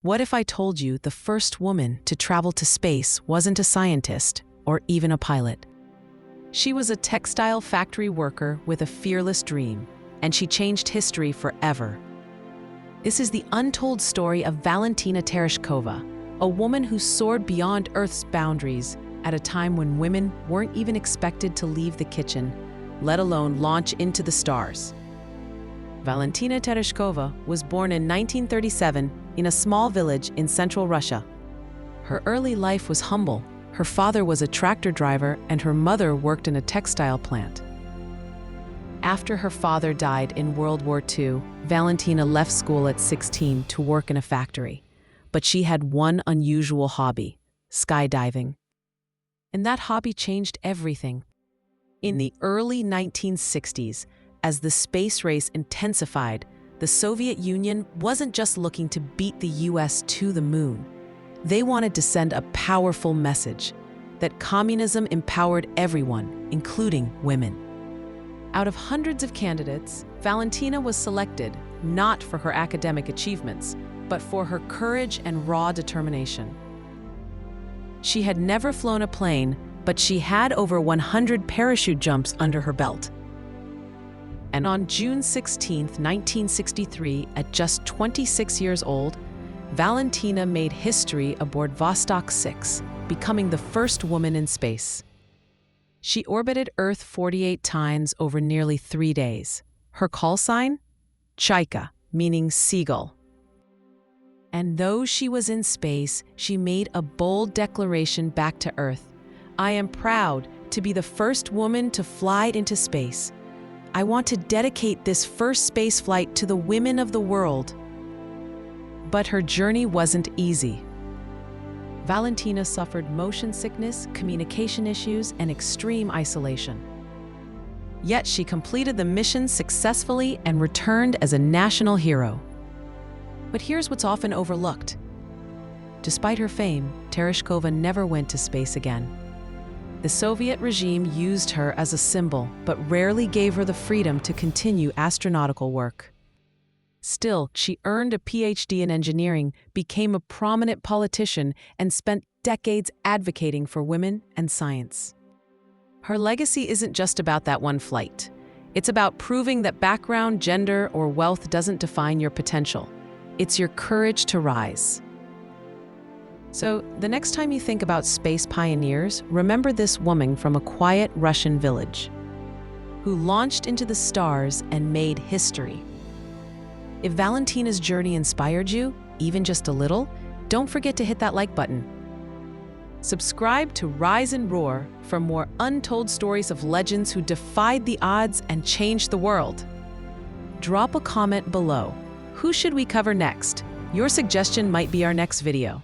What if I told you the first woman to travel to space wasn't a scientist or even a pilot? She was a textile factory worker with a fearless dream, and she changed history forever. This is the untold story of Valentina Tereshkova, a woman who soared beyond Earth's boundaries at a time when women weren't even expected to leave the kitchen, let alone launch into the stars. Valentina Tereshkova was born in 1937 in a small village in central Russia. Her early life was humble. Her father was a tractor driver and her mother worked in a textile plant. After her father died in World War II, Valentina left school at 16 to work in a factory. But she had one unusual hobby: skydiving. And that hobby changed everything. In the early 1960s, as the space race intensified, the Soviet Union wasn't just looking to beat the US to the moon. They wanted to send a powerful message that communism empowered everyone, including women. Out of hundreds of candidates, Valentina was selected not for her academic achievements, but for her courage and raw determination. She had never flown a plane, but she had over 100 parachute jumps under her belt. And on June 16, 1963, at just 26 years old, Valentina made history aboard Vostok 6, becoming the first woman in space. She orbited Earth 48 times over nearly 3 days. Her call sign? Chaika, meaning seagull. And though she was in space, she made a bold declaration back to Earth. "I am proud to be the first woman to fly into space. I want to dedicate this first space flight to the women of the world." But her journey wasn't easy. Valentina suffered motion sickness, communication issues, and extreme isolation. Yet she completed the mission successfully and returned as a national hero. But here's what's often overlooked. Despite her fame, Tereshkova never went to space again. The Soviet regime used her as a symbol, but rarely gave her the freedom to continue astronautical work. Still, she earned a PhD in engineering, became a prominent politician, and spent decades advocating for women and science. Her legacy isn't just about that one flight. It's about proving that background, gender, or wealth doesn't define your potential. It's your courage to rise. So, the next time you think about space pioneers, remember this woman from a quiet Russian village who launched into the stars and made history. If Valentina's journey inspired you, even just a little, don't forget to hit that like button. Subscribe to Rise and Roar for more untold stories of legends who defied the odds and changed the world. Drop a comment below. Who should we cover next? Your suggestion might be our next video.